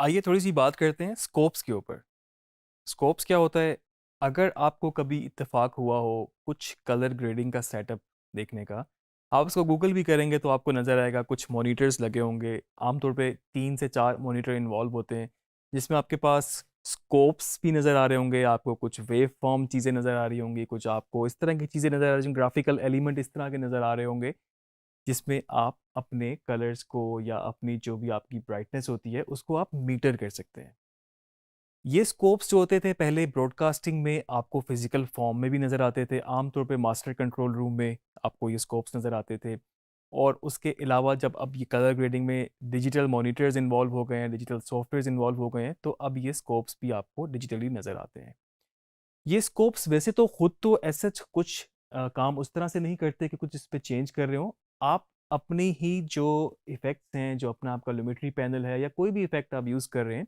आइए थोड़ी सी बात करते हैं स्कोप्स के ऊपर। स्कोप्स क्या होता है? अगर आपको कभी इत्तेफाक हुआ हो कुछ कलर ग्रेडिंग का सेटअप देखने का, आप उसको गूगल भी करेंगे तो आपको नज़र आएगा कुछ मॉनिटर्स लगे होंगे। आमतौर पे 3 से 4 मॉनिटर इन्वॉल्व होते हैं, जिसमें आपके पास स्कोप्स भी नज़र आ रहे होंगे, आपको कुछ वेव फॉर्म चीज़ें नज़र आ रही होंगी, कुछ आपको इस तरह की चीज़ें नज़र आ रही होंगी, ग्राफिकल एलिमेंट इस तरह के नज़र आ रहे होंगे, जिसमें आप अपने कलर्स को या अपनी जो भी आपकी ब्राइटनेस होती है उसको आप मीटर कर सकते हैं। ये स्कोप्स जो होते थे पहले ब्रॉडकास्टिंग में आपको फिजिकल फॉर्म में भी नज़र आते थे। आमतौर पे मास्टर कंट्रोल रूम में आपको ये स्कोप्स नज़र आते थे। और उसके अलावा जब अब ये कलर ग्रेडिंग में डिजिटल मॉनिटर्स इन्वॉल्व हो गए हैं, डिजिटल सॉफ्टवेयर्स इन्वॉल्व हो गए हैं, तो अब ये स्कोप्स भी आपको डिजिटली नज़र आते हैं। ये स्कोप्स वैसे तो खुद तो ऐसा कुछ काम उस तरह से नहीं करते कि कुछ इस पे चेंज कर रहे हो। आप अपने ही जो इफ़ेक्ट्स हैं, जो अपना आपका लिमिटरी पैनल है या कोई भी इफ़ेक्ट आप यूज़ कर रहे हैं,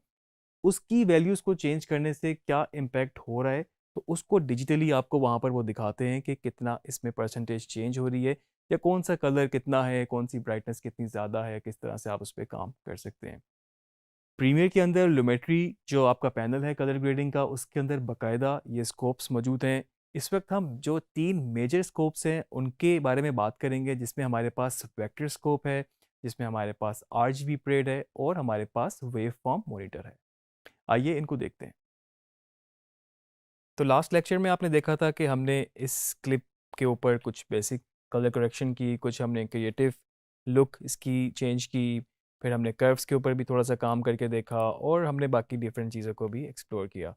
उसकी वैल्यूज़ को चेंज करने से क्या इम्पैक्ट हो रहा है, तो उसको डिजिटली आपको वहाँ पर वो दिखाते हैं कि कितना इसमें परसेंटेज चेंज हो रही है, या कौन सा कलर कितना है, कौन सी ब्राइटनेस कितनी ज़्यादा है, किस तरह से आप उस पे काम कर सकते हैं। प्रीमियर के अंदर लुमेट्री जो आपका पैनल है कलर ग्रेडिंग का, उसके अंदर बाकायदा ये स्कोप्स मौजूद हैं। इस वक्त हम जो 3 मेजर स्कोप्स हैं उनके बारे में बात करेंगे, जिसमें हमारे पास वेक्टर स्कोप है, जिसमें हमारे पास आरजीबी प्रेड है और हमारे पास वेव फॉर्म मॉनिटर है। आइए इनको देखते हैं। तो लास्ट लेक्चर में आपने देखा था कि हमने इस क्लिप के ऊपर कुछ बेसिक कलर करेक्शन की, कुछ हमने क्रिएटिव लुक इसकी चेंज की, फिर हमने कर्व्स के ऊपर भी थोड़ा सा काम करके देखा और हमने बाकी डिफरेंट चीज़ों को भी एक्सप्लोर किया।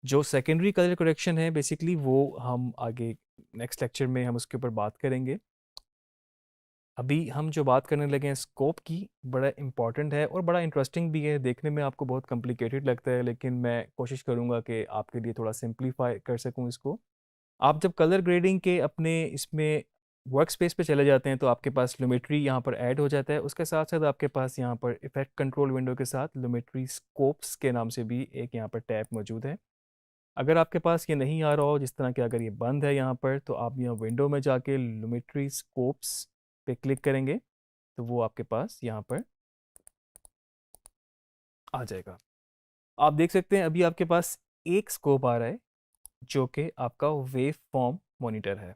जो सेकेंडरी कलर करेक्शन है बेसिकली वो हम आगे नेक्स्ट लेक्चर में हम उसके ऊपर बात करेंगे। अभी हम जो बात करने लगे हैं स्कोप की, बड़ा इम्पॉर्टेंट है और बड़ा इंटरेस्टिंग भी है। देखने में आपको बहुत कॉम्प्लिकेटेड लगता है, लेकिन मैं कोशिश करूँगा कि आपके लिए थोड़ा सिंप्लीफाई कर सकूँ इसको। आप जब कलर ग्रेडिंग के अपने इसमें वर्क स्पेस पे चले जाते हैं तो आपके पास लुमेट्री यहाँ पर ऐड हो जाता है। उसके साथ साथ आपके पास यहाँ पर इफेक्ट कंट्रोल विंडो के साथ लुमेट्री स्कोप्स के नाम से भी एक यहाँ पर टैब मौजूद है। अगर आपके पास ये नहीं आ रहा हो, जिस तरह के अगर ये बंद है यहाँ पर, तो आप यहाँ विंडो में जाके लुमेट्री स्कोप्स पे क्लिक करेंगे तो वो आपके पास यहाँ पर आ जाएगा। आप देख सकते हैं अभी आपके पास एक स्कोप आ रहा है जो कि आपका वेव फॉर्म मॉनिटर है।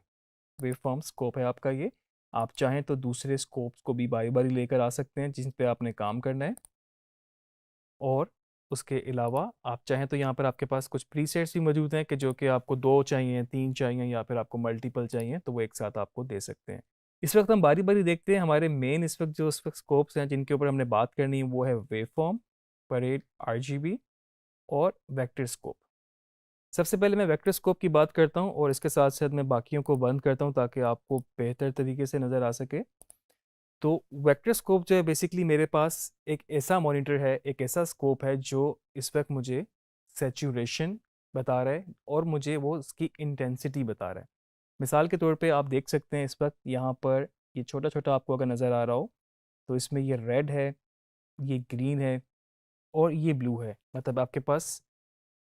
वेव फॉर्म स्कोप है आपका ये। आप चाहें तो दूसरे स्कोप्स को भी बारी बारी लेकर आ सकते हैं जिन पे आपने काम करना है। और उसके अलावा आप चाहें तो यहाँ पर आपके पास कुछ प्रीसेट्स भी मौजूद हैं कि जो कि आपको 2 चाहिए, 3 चाहिए या फिर आपको मल्टीपल चाहिए तो वो एक साथ आपको दे सकते हैं। इस वक्त हम बारी बारी देखते हैं। हमारे मेन इस वक्त स्कोप्स हैं जिनके ऊपर हमने बात करनी है, वो है वेव फॉर्म, परेड, आरजीबी और वेक्टर स्कोप। सबसे पहले मैं वेक्टर स्कोप की बात करता हूँ और इसके साथ साथ मैं बाकियों को बंद करता हूँ ताकि आपको बेहतर तरीके से नज़र आ सके। तो वेक्टर स्कोप जो है बेसिकली मेरे पास एक ऐसा मॉनिटर है, एक ऐसा स्कोप है जो इस वक्त मुझे सैचुरेशन बता रहा है और मुझे वो उसकी इंटेंसिटी बता रहा है। मिसाल के तौर पे आप देख सकते हैं इस वक्त यहाँ पर ये छोटा छोटा आपको अगर नज़र आ रहा हो तो इसमें ये रेड है, ये ग्रीन है और ये ब्लू है। मतलब आपके पास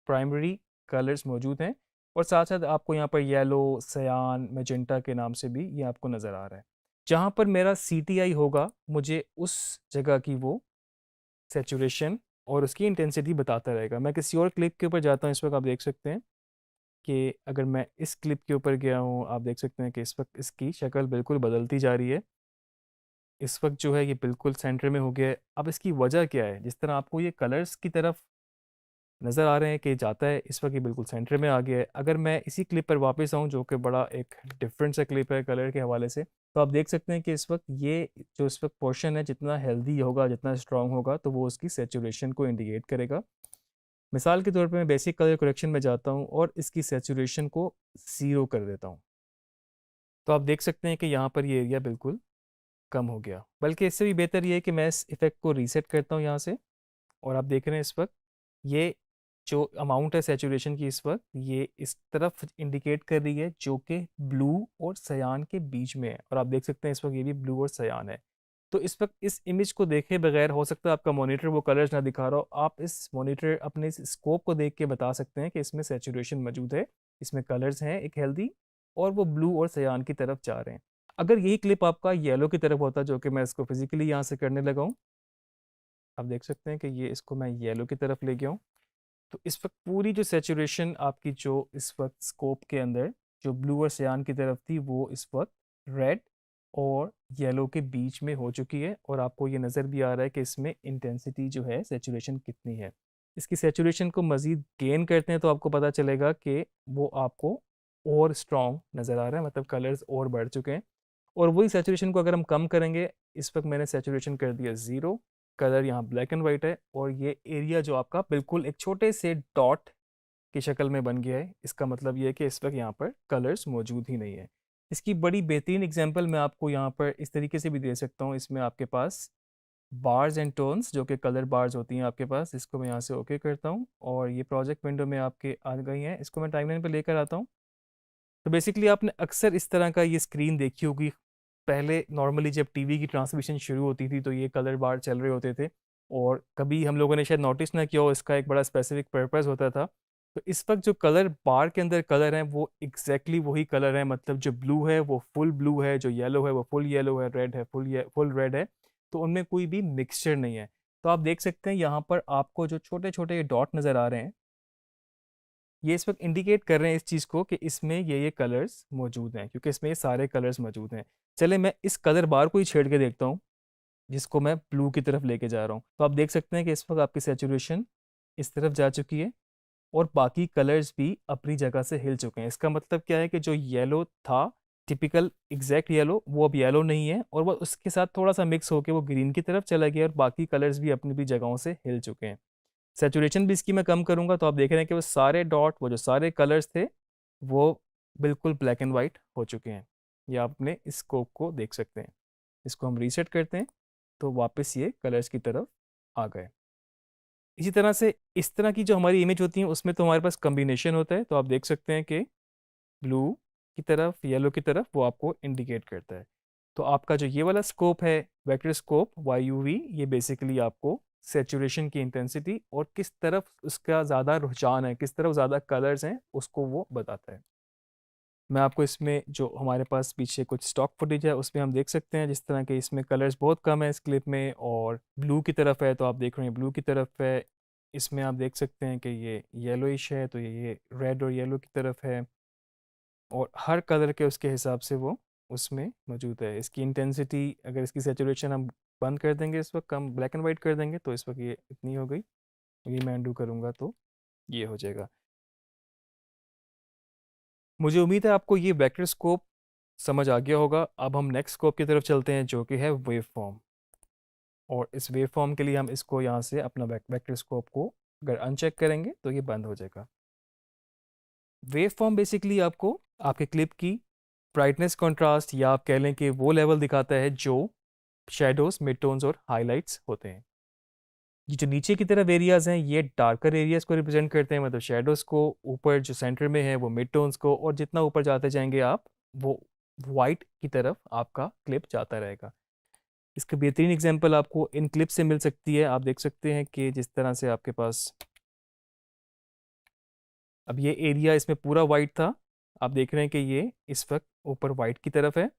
प्राइमरी कलर्स मौजूद हैं और साथ साथ आपको यहाँ पर येलो, सयान, मैजेंटा के नाम से भी ये आपको नज़र आ रहा है। जहाँ पर मेरा CTI होगा मुझे उस जगह की वो सैचुरेशन और उसकी इंटेंसिटी बताता रहेगा। मैं किसी और क्लिप के ऊपर जाता हूँ, इस वक्त आप देख सकते हैं कि अगर मैं इस क्लिप के ऊपर गया हूँ, आप देख सकते हैं कि इस वक्त इसकी शक्ल बिल्कुल बदलती जा रही है। इस वक्त जो है ये बिल्कुल सेंटर में हो गया है। अब इसकी वजह क्या है? जिस तरह आपको ये कलर्स की तरफ नज़र आ रहे हैं कि जाता है, इस वक्त ये बिल्कुल सेंटर में आ गया है। अगर मैं इसी क्लिप पर वापस आऊँ जो कि बड़ा एक डिफरेंट सा क्लिप है कलर के हवाले से, तो आप देख सकते हैं कि इस वक्त ये जो इस वक्त पोर्शन है जितना हेल्दी होगा, जितना स्ट्रांग होगा, तो वो उसकी सेचुरेशन को इंडिकेट करेगा। मिसाल के तौर पे मैं बेसिक कलर करेक्शन में जाता हूँ और इसकी सेचुरेशन को 0 कर देता हूँ, तो आप देख सकते हैं कि यहाँ पर ये एरिया बिल्कुल कम हो गया। बल्कि इससे भी बेहतर ये है कि मैं इस इफेक्ट को रीसेट करता हूँ यहाँ से, और आप देख रहे हैं इस वक्त ये जो अमाउंट है सैचुरेशन की इस वक्त ये इस तरफ इंडिकेट कर रही है जो कि ब्लू और सयान के बीच में है। और आप देख सकते हैं इस वक्त ये भी ब्लू और सयान है। तो इस वक्त इस इमेज को देखे बगैर हो सकता है आपका मॉनिटर वो कलर्स ना दिखा रहा हो, आप इस मॉनिटर अपने इस स्कोप को देख के बता सकते हैं कि इसमें सैचुरेशन मौजूद है, इसमें कलर्स हैं एक हेल्दी, और वो ब्लू और सयान की तरफ जा रहे हैं। अगर यही क्लिप आपका येलो की तरफ होता, जो कि मैं इसको फिजिकली यहाँ से करने लगा हूँ, आप देख सकते हैं कि ये इसको मैं येलो की तरफ ले गया हूँ। तो इस वक्त पूरी जो सेचुरेशन आपकी जो इस वक्त स्कोप के अंदर जो ब्लू और सियान की तरफ थी वो इस वक्त रेड और येलो के बीच में हो चुकी है, और आपको ये नज़र भी आ रहा है कि इसमें इंटेंसिटी जो है सेचुरेशन कितनी है। इसकी सेचुरेशन को मज़ीद गेन करते हैं तो आपको पता चलेगा कि वो आपको और स्ट्रॉन्ग नज़र आ रहा है, मतलब कलर्स और बढ़ चुके हैं। और वही सेचुरेशन को अगर हम कम करेंगे, इस वक्त मैंने सेचुरेशन कर दिया 0, कलर यहाँ ब्लैक एंड वाइट है, और ये एरिया जो आपका बिल्कुल एक छोटे से डॉट की शक्ल में बन गया है। इसका मतलब ये है कि इस वक्त यहाँ पर कलर्स मौजूद ही नहीं है। इसकी बड़ी बेहतरीन एग्जांपल मैं आपको यहाँ पर इस तरीके से भी दे सकता हूँ। इसमें आपके पास बार्स एंड टोन्स जो कि कलर बार्स होती हैं आपके पास, इसको मैं यहाँ से ओके करता हूँ और ये प्रोजेक्ट विंडो में आपके आ गई हैं। इसको मैं टाइमलाइन पर लेकर आता हूँ। तो बेसिकली आपने अक्सर इस तरह का ये स्क्रीन देखी होगी। पहले नॉर्मली जब टीवी की ट्रांसमिशन शुरू होती थी तो ये कलर बार चल रहे होते थे, और कभी हम लोगों ने शायद नोटिस ना किया हो, इसका एक बड़ा स्पेसिफिक पर्पस होता था। तो इस वक्त जो कलर बार के अंदर कलर हैं वो एग्जैक्टली वही कलर है, मतलब जो ब्लू है वो फुल ब्लू है, जो येलो है वो फुल येलो है, रेड है फुल रेड है। तो उनमें कोई भी मिक्सचर नहीं है। तो आप देख सकते हैं यहाँ पर आपको जो छोटे छोटे डॉट नज़र आ रहे हैं, ये इस वक्त इंडिकेट कर रहे हैं इस चीज़ को कि इसमें ये कलर्स मौजूद हैं, क्योंकि इसमें ये सारे कलर्स मौजूद हैं। चले मैं इस कलर बार को ही छेड़ के देखता हूँ, जिसको मैं ब्लू की तरफ लेके जा रहा हूँ। तो आप देख सकते हैं कि इस वक्त आपकी सेचुरेशन इस तरफ जा चुकी है, और बाकी कलर्स भी अपनी जगह से हिल चुके हैं। इसका मतलब क्या है कि जो येलो था, टिपिकल एग्जैक्ट येलो, वो अब येलो नहीं है, और वो उसके साथ थोड़ा सा मिक्स होकर वो ग्रीन की तरफ चला गया, और बाकी कलर्स भी अपनी भी जगहों से हिल चुके हैं। सेचुरेशन भी इसकी मैं कम करूंगा तो आप देख रहे हैं कि वो सारे डॉट, वो जो सारे कलर्स थे, वो बिल्कुल ब्लैक एंड वाइट हो चुके हैं। ये आप अपने स्कोप को देख सकते हैं। इसको हम रीसेट करते हैं तो वापस ये कलर्स की तरफ आ गए। इसी तरह से इस तरह की जो हमारी इमेज होती है उसमें तो हमारे पास कम्बिनेशन होता है। तो आप देख सकते हैं कि ब्लू की तरफ, येलो की तरफ वो आपको इंडिकेट करता है। तो आपका जो ये वाला स्कोप है, वेक्टर स्कोप YUV, ये बेसिकली आपको सेचुरेशन की इंटेंसिटी और किस तरफ उसका ज़्यादा रुझान है, किस तरफ ज़्यादा कलर्स हैं, उसको वो बताता है। मैं आपको इसमें जो हमारे पास पीछे कुछ स्टॉक फुटेज है उसमें हम देख सकते हैं जिस तरह के इसमें कलर्स बहुत कम है इस क्लिप में, और ब्लू की तरफ है तो आप देख रहे हैं ब्लू की तरफ है। इसमें आप देख सकते हैं कि ये येलोइश है तो ये रेड और येलो की तरफ है, और हर कलर के उसके हिसाब से वो उसमें मौजूद है। इसकी इंटेंसिटी, अगर इसकी सेचुरेशन हम बंद कर देंगे, इस वक्त हम ब्लैक एंड वाइट कर देंगे, तो इस वक्त ये इतनी हो गई। ये मैं अनडू करूँगा तो ये हो जाएगा। मुझे उम्मीद है आपको ये वेक्टर स्कोप समझ आ गया होगा। अब हम नेक्स्ट स्कोप की तरफ चलते हैं जो कि है वेव फॉर्म, और इस वेव फॉर्म के लिए हम इसको यहाँ से अपना वेक्टर स्कोप को अगर अनचेक करेंगे तो ये बंद हो जाएगा। वेव फॉर्म बेसिकली आपको आपके क्लिप की ब्राइटनेस, कंट्रास्ट, या आप कह लें कि वो लेवल दिखाता है जो शेडोज, मिड टोन्स और हाइलाइट्स होते हैं। ये जो नीचे की तरफ एरियाज हैं ये डार्कर एरियाज को रिप्रेजेंट करते हैं, मतलब शेडोज को। ऊपर जो सेंटर में है वो मिड टोन्स को, और जितना ऊपर जाते जाएंगे आप, वो वाइट की तरफ आपका क्लिप जाता रहेगा। इसका बेहतरीन एग्जांपल आपको इन क्लिप से मिल सकती है। आप देख सकते हैं कि जिस तरह से आपके पास अब ये एरिया इसमें पूरा वाइट था, आप देख रहे हैं कि ये इस वक्त ऊपर वाइट की तरफ है,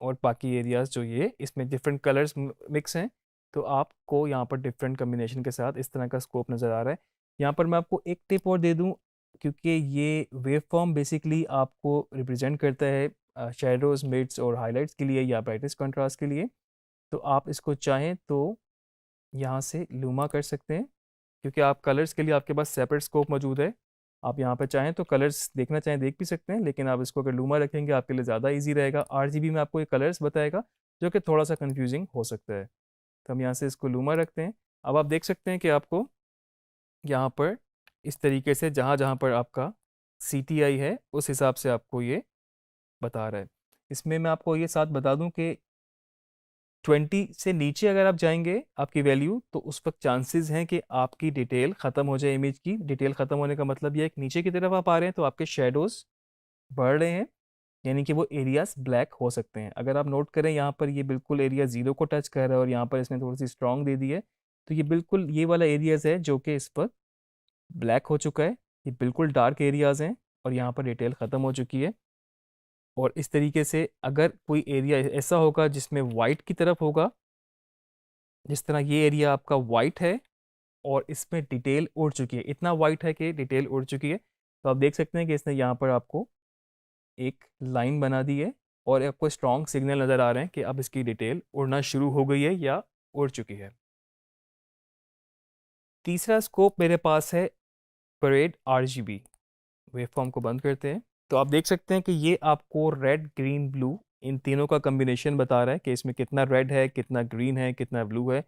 और बाकी एरियाज जो ये इसमें डिफरेंट कलर्स मिक्स हैं। तो आपको यहाँ पर डिफरेंट कम्बिनेशन के साथ इस तरह का स्कोप नज़र आ रहा है। यहाँ पर मैं आपको एक टिप और दे दूँ, क्योंकि ये वेव फॉर्म बेसिकली आपको रिप्रेजेंट करता है शेडोज, मिड्स और हाइलाइट्स के लिए, या ब्राइटनेस कंट्रास्ट के लिए। तो आप इसको चाहें तो यहाँ से लूमा कर सकते हैं, क्योंकि आप कलर्स के लिए आपके पास सेपरेट स्कोप मौजूद है। आप यहाँ पर चाहें तो कलर्स देखना चाहें देख भी सकते हैं, लेकिन आप इसको अगर लूमा रखेंगे आपके लिए ज़्यादा इजी रहेगा। RGB में आपको ये कलर्स बताएगा, जो कि थोड़ा सा कंफ्यूजिंग हो सकता है। तो हम यहाँ से इसको लूमा रखते हैं। अब आप देख सकते हैं कि आपको यहाँ पर इस तरीके से जहाँ जहाँ पर आपका CTI है उस हिसाब से आपको ये बता रहा है। इसमें मैं आपको ये साथ बता दूं कि 20 से नीचे अगर आप जाएंगे आपकी वैल्यू, तो उस वक्त चांसेस हैं कि आपकी डिटेल ख़त्म हो जाए। इमेज की डिटेल ख़त्म होने का मतलब यह है कि नीचे की तरफ आप आ रहे हैं तो आपके शेडोज़ बढ़ रहे हैं, यानी कि वो एरियाज ब्लैक हो सकते हैं। अगर आप नोट करें यहाँ पर ये बिल्कुल एरिया 0 को टच कर रहा है, और यहाँ पर इसने थोड़ी सी स्ट्रॉन्ग दे दी है, तो ये बिल्कुल ये वाला एरियाज है जो कि इस पर ब्लैक हो चुका है। ये बिल्कुल डार्क एरियाज हैं, और यहाँ पर डिटेल ख़त्म हो चुकी है। और इस तरीके से अगर कोई एरिया ऐसा होगा जिसमें वाइट की तरफ होगा, जिस तरह ये एरिया आपका वाइट है और इसमें डिटेल उड़ चुकी है, इतना वाइट है कि डिटेल उड़ चुकी है, तो आप देख सकते हैं कि इसने यहाँ पर आपको एक लाइन बना दी है और आपको स्ट्रॉन्ग सिग्नल नज़र आ रहे हैं कि अब इसकी डिटेल उड़ना शुरू हो गई है या उड़ चुकी है। तीसरा स्कोप मेरे पास है परेड RGB। वेवफॉर्म को बंद करते हैं तो आप देख सकते हैं कि ये आपको रेड ग्रीन ब्लू इन तीनों का कॉम्बिनेशन बता रहा है कि इसमें कितना रेड है, कितना ग्रीन है, कितना ब्लू है।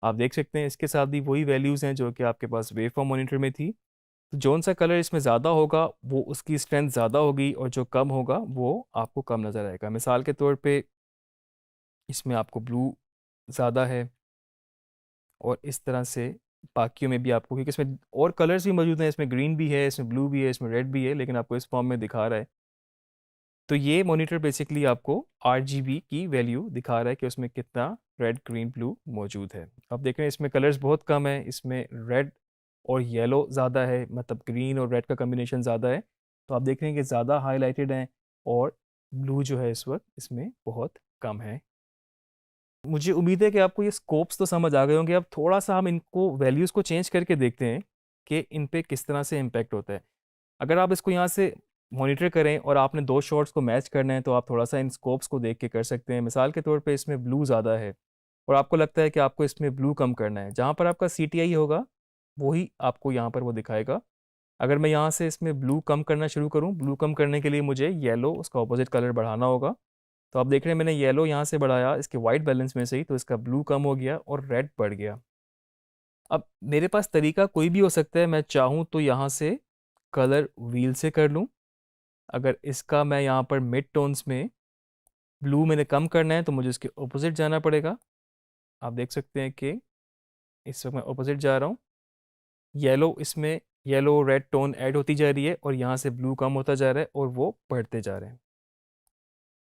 आप देख सकते हैं इसके साथ भी वही वैल्यूज़ हैं जो कि आपके पास वेवफॉर्म मॉनिटर में थी। तो जौन सा कलर इसमें ज़्यादा होगा वो उसकी स्ट्रेंथ ज़्यादा होगी और जो कम होगा वो आपको कम नज़र आएगा। मिसाल के तौर पे इसमें आपको ब्लू ज़्यादा है और इस तरह से बाकियों में भी आपको, क्योंकि इसमें और कलर्स भी मौजूद हैं, इसमें ग्रीन भी है, इसमें ब्लू भी है, इसमें रेड भी है, लेकिन आपको इस फॉर्म में दिखा रहा है। तो ये मॉनिटर बेसिकली आपको RGB की वैल्यू दिखा रहा है कि उसमें कितना रेड ग्रीन ब्लू मौजूद है। आप देख रहे हैं इसमें कलर्स बहुत कम है, इसमें रेड और येलो ज़्यादा है, मतलब ग्रीन और रेड का कम्बिनेशन ज़्यादा है। तो आप देख रहे हैं कि ज़्यादा हाईलाइटेड हैं और ब्लू जो है इस वक्त इसमें बहुत कम है। मुझे उम्मीद है कि आपको ये स्कोप्स तो समझ आ गए होंगे। अब थोड़ा सा हम इनको वैल्यूज़ को चेंज करके देखते हैं कि इन पे किस तरह से इम्पेक्ट होता है। अगर आप इसको यहाँ से मॉनिटर करें और आपने दो शॉट्स को मैच करना है तो आप थोड़ा सा इन स्कोप्स को देख के कर सकते हैं। मिसाल के तौर पे इसमें ब्लू ज़्यादा है और आपको लगता है कि आपको इसमें ब्लू कम करना है, जहाँ पर आपका CTI होगा वही आपको यहाँ पर वो दिखाएगा। अगर मैं यहाँ से इसमें ब्लू कम करना शुरू करूँ, ब्लू कम करने के लिए मुझे येलो उसका ऑपोजिट कलर बढ़ाना होगा। तो आप देख रहे हैं मैंने येलो यहाँ से बढ़ाया इसके वाइट बैलेंस में से ही, तो इसका ब्लू कम हो गया और रेड बढ़ गया। अब मेरे पास तरीका कोई भी हो सकता है, मैं चाहूँ तो यहाँ से कलर व्हील से कर लूँ। अगर इसका मैं यहाँ पर मिड टोन्स में ब्लू मैंने कम करना है तो मुझे इसके ऑपोजिट जाना पड़ेगा। आप देख सकते हैं कि इस वक्त मैं ऑपोजिट जा रहा हूँ। येलो इसमें येलो रेड टोन ऐड होती जा रही है और यहाँ से ब्लू कम होता जा रहा है और वो बढ़ते जा रहे हैं।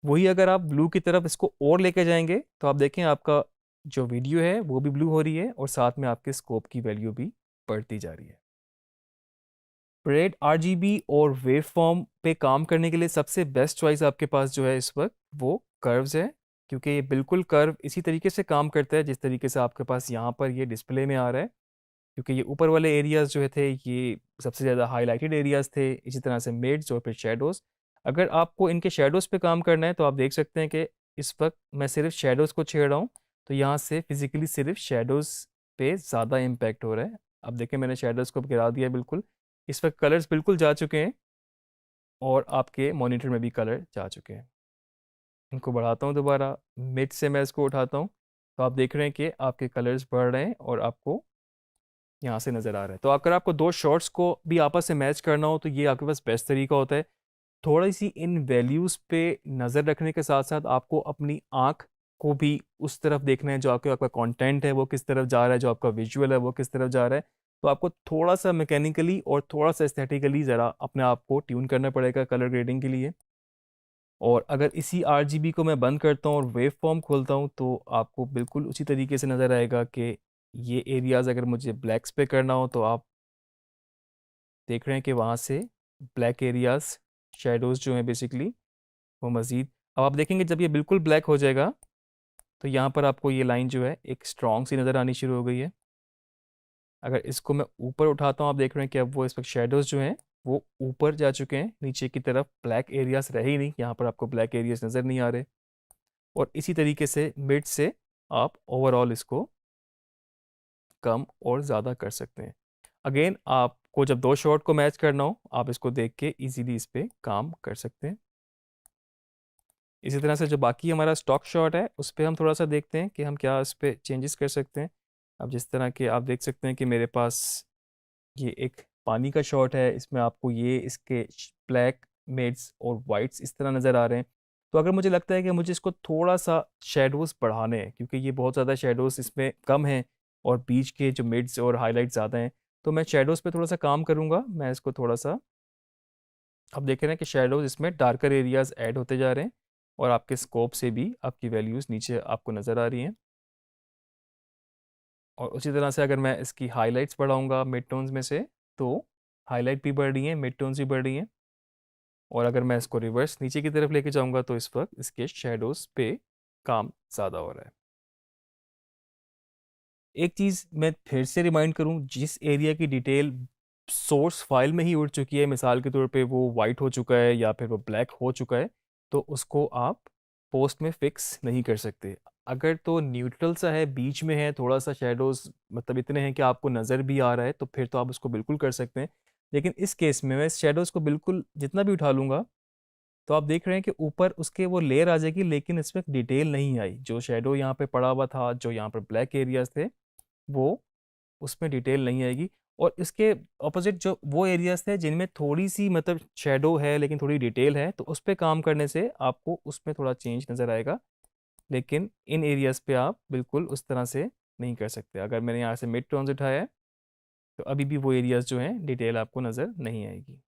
वही अगर आप ब्लू की तरफ इसको और लेके जाएंगे तो आप देखें आपका जो वीडियो है वो भी ब्लू हो रही है और साथ में आपके स्कोप की वैल्यू भी बढ़ती जा रही है। रेड RGB और वेव फॉर्म पे काम करने के लिए सबसे बेस्ट चॉइस आपके पास जो है इस वक्त वो कर्व्स है, क्योंकि ये बिल्कुल कर्व इसी तरीके से काम करता है जिस तरीके से आपके पास यहाँ पर ये डिस्प्ले में आ रहा है। क्योंकि ये ऊपर वाले एरियाज जो थे ये सबसे ज़्यादा हाईलाइटेड एरियाज थे, इसी तरह से मिड्स और फिर शेडोज़। अगर आपको इनके शेडोज़ पे काम करना है तो आप देख सकते हैं कि इस वक्त मैं सिर्फ शेडोज़ को छेड़ रहा हूँ, तो यहाँ से फिजिकली सिर्फ शेडोज़ पे ज़्यादा इम्पैक्ट हो रहा है। अब देखें मैंने शेडोज़ को गिरा दिया बिल्कुल, इस वक्त कलर्स बिल्कुल जा चुके हैं और आपके मॉनिटर में भी कलर जा चुके हैं। इनको बढ़ाता हूँ दोबारा, मिड से मैं इसको उठाता हूँ, तो आप देख रहे हैं कि आपके कलर्स बढ़ रहे हैं और आपको यहाँ से नज़र आ रहा है। तो अगर आपको दो शॉर्ट्स को भी आपस में मैच करना हो तो ये आपके पास बेस्ट तरीका होता है। थोड़ी सी इन वैल्यूज़ पे नज़र रखने के साथ साथ आपको अपनी आँख को भी उस तरफ देखना है, जो आपका कंटेंट है वो किस तरफ जा रहा है, जो आपका विजुअल है वो किस तरफ जा रहा है। तो आपको थोड़ा सा मैकेनिकली और थोड़ा सा एस्थेटिकली ज़रा अपने आप को ट्यून करना पड़ेगा कलर ग्रेडिंग के लिए। और अगर इसी RGB को मैं बंद करता हूँ और वेव फॉर्म खोलता हूँ तो आपको बिल्कुल उसी तरीके से नज़र आएगा कि ये एरियाज़ अगर मुझे ब्लैक्स पे करना हो तो आप देख रहे हैं कि वहाँ से ब्लैक एरियाज़ शेडोज़ जो हैं बेसिकली वो मज़ीद, अब आप देखेंगे जब ये बिल्कुल ब्लैक हो जाएगा तो यहाँ पर आपको ये लाइन जो है एक स्ट्रॉन्ग सी नज़र आनी शुरू हो गई है। अगर इसको मैं ऊपर उठाता हूँ आप देख रहे हैं कि अब वो इस वक्त शेडोज़ जो हैं वो ऊपर जा चुके हैं, नीचे की तरफ ब्लैक एरियाज़ रहे ही नहीं, यहाँ पर आपको ब्लैक एरियाज़ नज़र नहीं आ रहे। और इसी तरीके से मिड से आप ओवरऑल इसको कम और ज़्यादा कर सकते हैं। अगेन आपको जब दो शॉट को मैच करना हो आप इसको देख के इजीली इस पे काम कर सकते हैं। इसी तरह से जो बाकी हमारा स्टॉक शॉट है उस पर हम थोड़ा सा देखते हैं कि हम क्या इस पर चेंजेस कर सकते हैं। अब जिस तरह के आप देख सकते हैं कि मेरे पास ये एक पानी का शॉट है, इसमें आपको ये इसके ब्लैक मेड्स और वाइट्स इस तरह नज़र आ रहे हैं। तो अगर मुझे लगता है कि मुझे इसको थोड़ा सा शेडोज़ बढ़ाने हैं क्योंकि ये बहुत ज़्यादा शेडोज़ इसमें कम हैं और बीच के जो मिड्स और हाईलाइट ज़्यादा हैं, तो मैं शेडोज़ पे थोड़ा सा काम करूँगा। मैं इसको थोड़ा सा, अब देख रहे हैं कि शेडोज़ इसमें डार्कर एरियाज़ ऐड होते जा रहे हैं और आपके स्कोप से भी आपकी वैल्यूज़ नीचे आपको नज़र आ रही हैं। और उसी तरह से अगर मैं इसकी हाइलाइट्स बढ़ाऊंगा मिड टोन्स में से तो हाईलाइट भी बढ़ रही हैं, मिड टोन्स भी बढ़ रही हैं। और अगर मैं इसको रिवर्स नीचे की तरफ लेके जाऊंगा तो इस वक्त इसके शेडोज़ पे काम ज़्यादा हो रहा है। एक चीज़ मैं फिर से रिमाइंड करूँ, जिस एरिया की डिटेल सोर्स फाइल में ही उड़ चुकी है, मिसाल के तौर पे वो वाइट हो चुका है या फिर वो ब्लैक हो चुका है, तो उसको आप पोस्ट में फिक्स नहीं कर सकते। अगर तो न्यूट्रल सा है, बीच में है, थोड़ा सा शेडोज़ मतलब इतने हैं कि आपको नज़र भी आ रहा है, तो फिर तो आप उसको बिल्कुल कर सकते हैं। लेकिन इस केस में मैं शेडोज़ को बिल्कुल जितना भी उठा लूँगा, तो आप देख रहे हैं कि ऊपर उसके वो लेयर आ जाएगी, लेकिन इसमें डिटेल नहीं आई। जो शेडो यहाँ पे पड़ा हुआ था, जो यहाँ पर ब्लैक एरियाज़ थे, वो उसमें डिटेल नहीं आएगी। और इसके ऑपोजिट जो वो एरियाज़ थे जिनमें थोड़ी-सी मतलब शैडो है लेकिन थोड़ी डिटेल है, तो उस पे काम करने से आपको उसमें थोड़ा चेंज नज़र आएगा। लेकिन इन एरियाज़ पे आप बिल्कुल उस तरह से नहीं कर सकते। अगर मैंने यहाँ से मिड टोन्स उठाया है, तो अभी भी वो एरियाज़ जो हैं डिटेल आपको नज़र नहीं आएगी।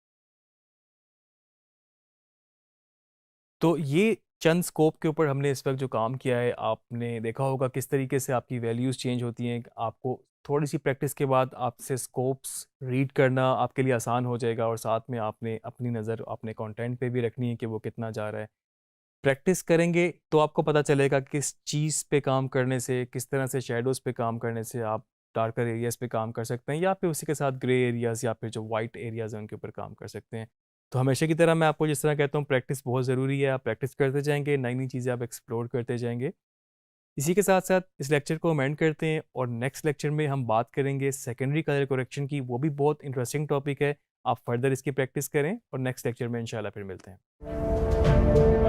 तो ये चंद स्कोप के ऊपर हमने इस वक़्त जो काम किया है, आपने देखा होगा किस तरीके से आपकी वैल्यूज़ चेंज होती हैं। आपको थोड़ी-सी प्रैक्टिस के बाद आपसे स्कोप्स रीड करना आपके लिए आसान हो जाएगा और साथ में आपने अपनी नज़र अपने कंटेंट पे भी रखनी है कि वो कितना जा रहा है। प्रैक्टिस करेंगे तो आपको पता चलेगा किस चीज़ पे काम करने से, किस तरह से शैडोज़ पे काम करने से आप डार्कर एरियाज़ पे काम कर सकते हैं या फिर उसी के साथ ग्रे एरियाज़ या फिर जो वाइट एरियाज़ हैं उनके ऊपर काम कर सकते हैं। तो हमेशा की तरह मैं आपको जिस तरह कहता हूँ, प्रैक्टिस बहुत ज़रूरी है। आप प्रैक्टिस करते जाएँगे, नई-नई चीज़ें आप एक्सप्लोर करते जाएँगे। इसी के साथ-साथ इस लेक्चर को हम एंड करते हैं और नेक्स्ट लेक्चर में हम बात करेंगे सेकेंडरी कलर करेक्शन की। वो भी बहुत इंटरेस्टिंग टॉपिक है। आप फर्दर इसकी प्रैक्टिस करें और नेक्स्ट लेक्चर में इंशाल्लाह फिर मिलते हैं।